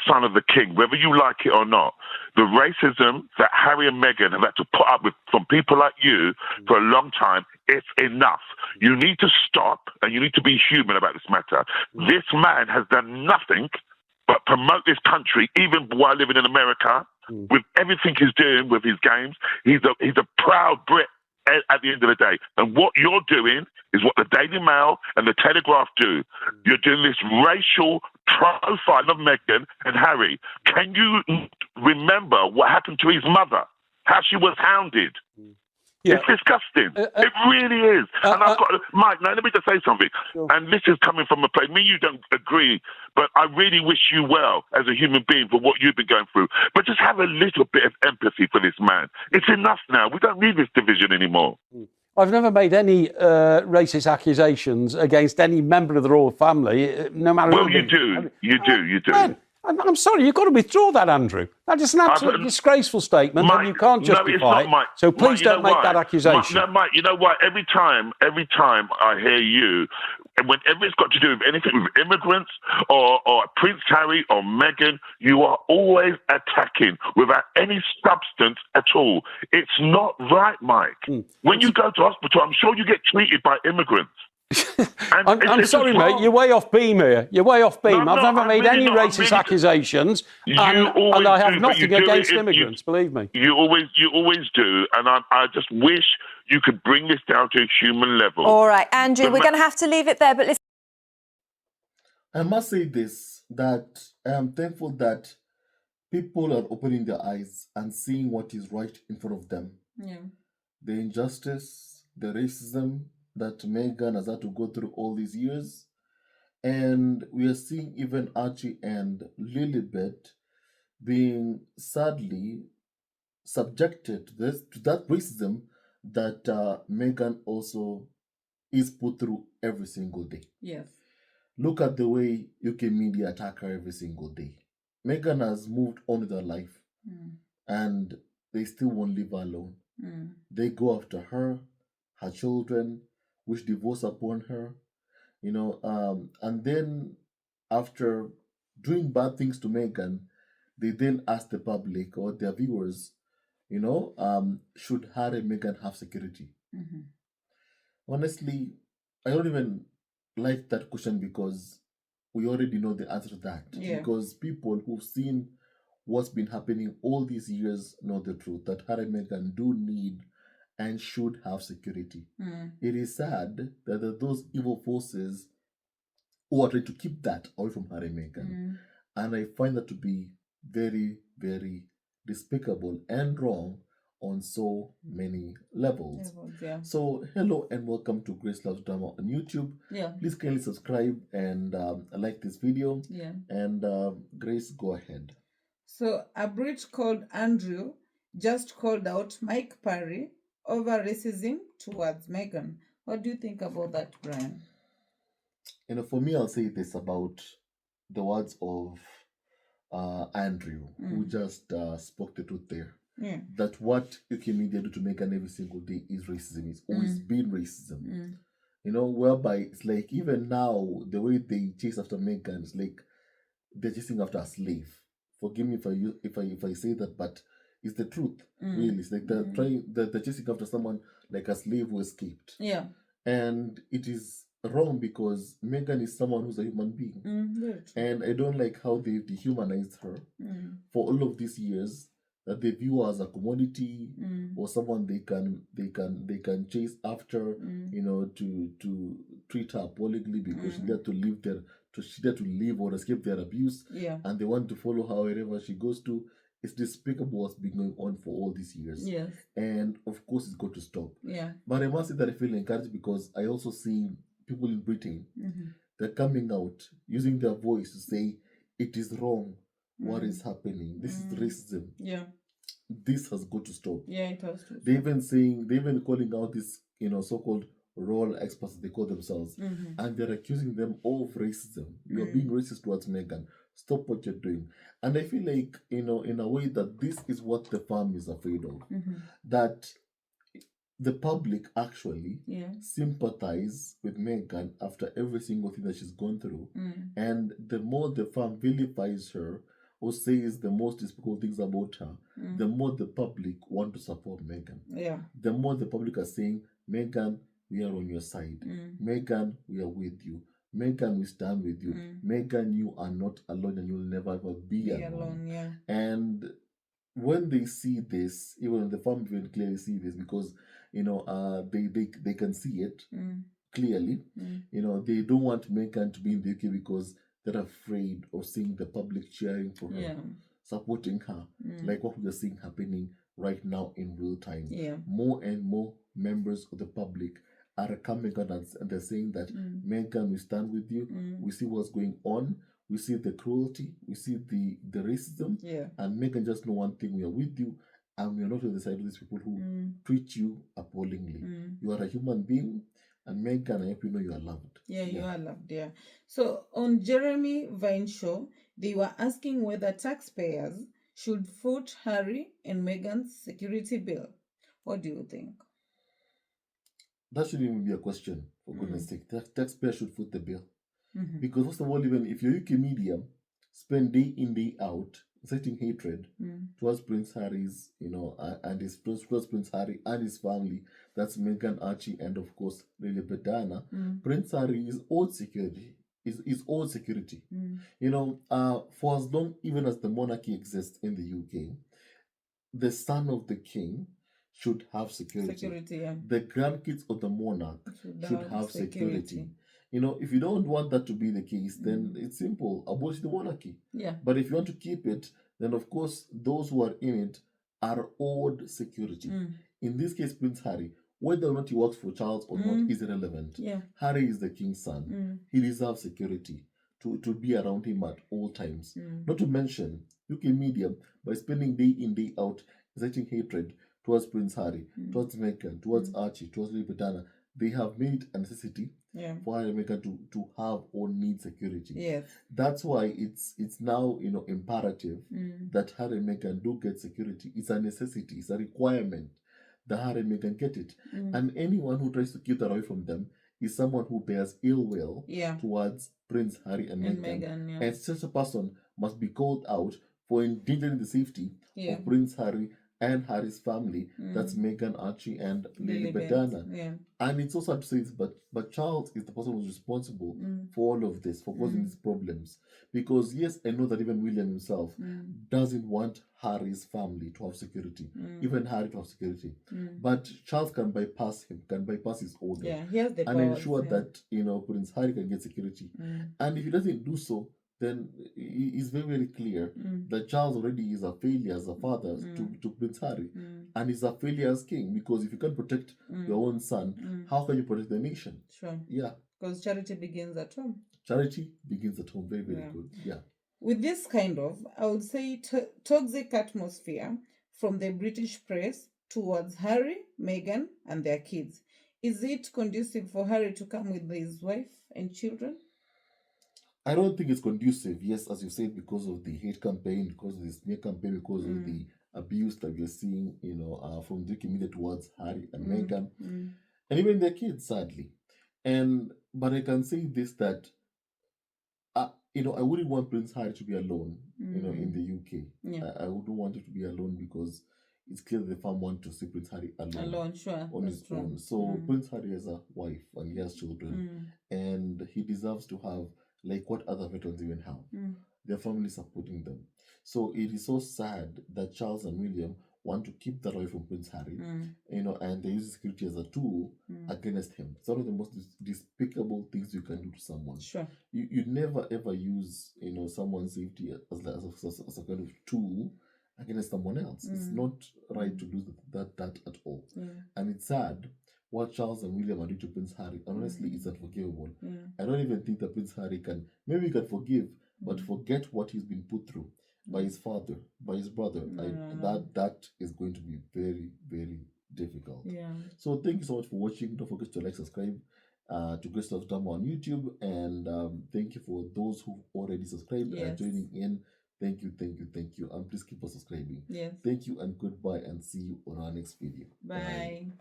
son of the king, whether you like it or not. The racism that Harry and Meghan have had to put up with from people like you for a long time, it's enough. You need to stop, and you need to be human about this matter. This man has done nothing but promote this country, even while living in America, with everything he's doing with his games. He's a proud Brit at the end of the day. And what you're doing is what the Daily Mail and the Telegraph do. You're doing this racial profile of Meghan and Harry. Can you remember what happened to his mother? How she was hounded? Yeah. It's disgusting. It really is. And I've got, Mike, now let me just say something. Sure. And this is coming from a place, me, you don't agree, but I really wish you well as a human being for what you've been going through. But just have a little bit of empathy for this man. It's enough now. We don't need this division anymore. I've never made any racist accusations against any member of the royal family, no matter. Well, you do. You do. Man, I'm sorry, you've got to withdraw that, Andrew. That is an absolutely disgraceful statement, Mike, and you can't justify it. Mike. So please don't make that accusation. Mike, you know what? Every time I hear you, and whenever it's got to do with anything with immigrants or Prince Harry or Meghan, you are always attacking without any substance at all. It's not right, Mike. When you go to hospital, I'm sure you get treated by immigrants. I'm sorry, mate. You're way off beam here. You're way off beam. I've never made any racist accusations, and I have nothing against immigrants. Believe me. You always do, and I just wish you could bring this down to a human level. All right, Andrew, we're going to have to leave it there. But listen, I must say this: that I am thankful that people are opening their eyes and seeing what is right in front of them. Yeah. The injustice, the racism that Meghan has had to go through all these years. And we are seeing even Archie and Lilibet being sadly subjected to that racism that Meghan also is put through every single day. Yes. Look at the way UK media attack her every single day. Meghan has moved on with her life, and they still won't leave her alone. They go after her children, wish divorce upon her, and then after doing bad things to Meghan, they then ask the public or their viewers, should Harry and Meghan have security? Honestly, I don't even like that question because we already know the answer to that. Yeah. Because people who've seen what's been happening all these years know the truth, that Harry and Meghan do need and should have security. It is sad that there are those evil forces who are trying to keep that away from Harry and Meghan. And I find that to be very, very despicable and wrong on so many levels. Yeah. So, hello and welcome to Grace Loves Drama on YouTube. Yeah. Please kindly subscribe and like this video. Yeah. And Grace, go ahead. So, a Brit called Andrew just called out Mike Parry over racism towards Meghan. What do you think about that, Brian? For me, I'll say this about the words of Andrew, who just spoke the truth there. Yeah. That what UK media do to Meghan every single day is racism. It's always been racism. Whereby it's like even now, the way they chase after Meghan is like they're chasing after a slave. Forgive me if I say that, but it's the truth. Really, it's like they're chasing after someone like a slave who escaped. Yeah. And it is wrong because Meghan is someone who's a human being. And I don't like how they've dehumanized her for all of these years, that they view her as a commodity or someone they can chase after, to treat her appallingly because she dared to live there, she dared to live or escape their abuse. Yeah. And they want to follow her wherever she goes to. It's despicable what's been going on for all these years. Yes. And of course it's got to stop. Yeah. But I must say that I feel encouraged because I also see people in Britain, they're coming out, using their voice to say, it is wrong what is happening. This is racism. Yeah. This has got to stop. Yeah, it has to. They're even calling out this, so-called royal experts, they call themselves, and they're accusing them of racism. You're being racist towards Meghan. Stop what you're doing. And I feel like, in a way that this is what the farm is afraid of. That the public actually sympathize with Meghan after every single thing that she's gone through. And the more the farm vilifies her or says the most despicable things about her, the more the public want to support Meghan. Yeah. The more the public are saying, Meghan, we are on your side. Meghan, we are with you. Meghan, we stand with you. Meghan, you are not alone and you'll never ever be alone. Yeah. And when they see this, even the family very clearly see this because, they can see it clearly. They don't want Meghan to be in the UK because they're afraid of seeing the public cheering for her, supporting her, like what we are seeing happening right now in real time. Yeah. More and more members of the public are coming out and they're saying that Meghan, we stand with you. We see what's going on. We see the cruelty. We see the racism. Yeah. And Meghan just know one thing: we are with you, and we are not on the side of these people who treat you appallingly. You are a human being. And Meghan, I hope you know you are loved. Yeah, you are loved, yeah. So on Jeremy Vine's show, they were asking whether taxpayers should foot Harry and Meghan's security bill. What do you think? That shouldn't even be a question, for goodness sake. Taxpayers should foot the bill. Because first of all, even if your UK media spend day in, day out inciting hatred towards Prince Harry's, and his towards Prince Harry and his family, that's Meghan, Archie, and of course Lily Bedana. Prince Harry is old security. Is old security. For as long even as the monarchy exists in the UK, the son of the king should have security. Yeah. The grandkids of the monarch should have security. If you don't want that to be the case, then it's simple. Abolish the monarchy. Yeah. But if you want to keep it, then of course those who are in it are owed security. In this case, Prince Harry, whether or not he works for Charles or not is irrelevant. Yeah. Harry is the king's son. He deserves security to be around him at all times. Not to mention, UK media, by spending day in, day out inciting hatred towards Prince Harry, towards Meghan, towards Archie, towards Lily Bedana, they have made it a necessity for Harry and Meghan to have or need security. Yes. That's why it's now imperative that Harry and Meghan do get security. It's a necessity. It's a requirement that Harry and Meghan get it. And anyone who tries to keep that away from them is someone who bears ill will towards Prince Harry and Meghan. And such a person must be called out for endangering the safety of Prince Harry and Harry's family. That's Meghan, Archie, and Lily Bedana. Yeah. And it's also sad to say this, but Charles is the person who's responsible for all of this, for causing these problems. Because yes, I know that even William himself doesn't want Harry's family to have security, even Harry to have security. But Charles can bypass him, can bypass his order, he has the and powers, ensure that Prince Harry can get security. And if he doesn't do so, then it's very, very clear that Charles already is a failure as a father to Prince Harry, and he's a failure as king, because if you can't protect your own son, how can you protect the nation? Sure. Yeah. Because charity begins at home. Charity begins at home. Very, very good. Yeah. With this kind of, I would say, toxic atmosphere from the British press towards Harry, Meghan, and their kids, is it conducive for Harry to come with his wife and children? I don't think it's conducive, yes, as you said, because of the hate campaign, because of the smear campaign, because of the abuse that we're seeing, from the media towards Harry and Meghan, and even their kids, sadly. But I can say this, that, I wouldn't want Prince Harry to be alone, in the UK. Yeah. I wouldn't want him to be alone because it's clear the fam want to see Prince Harry alone. Sure. On his own. So Prince Harry has a wife and he has children, and he deserves to have, like what other veterans even have, their family supporting them. So it is so sad that Charles and William want to keep that away from Prince Harry, and they use security as a tool against him. It's one of the most despicable things you can do to someone. Sure. You never ever use someone's safety as a kind of tool against someone else. It's not right to do that at all. And it's sad what Charles and William are doing to Prince Harry. And honestly, it's unforgivable. I don't even think that Prince Harry can forgive, but forget what he's been put through by his father, by his brother. That is going to be very, very difficult. Yeah. So thank you so much for watching. Don't forget to like, subscribe to Great Stuff Drama on YouTube, and thank you for those who've already subscribed and joining in. Thank you. And please keep on subscribing. Yes. Thank you and goodbye, and see you on our next video. Bye.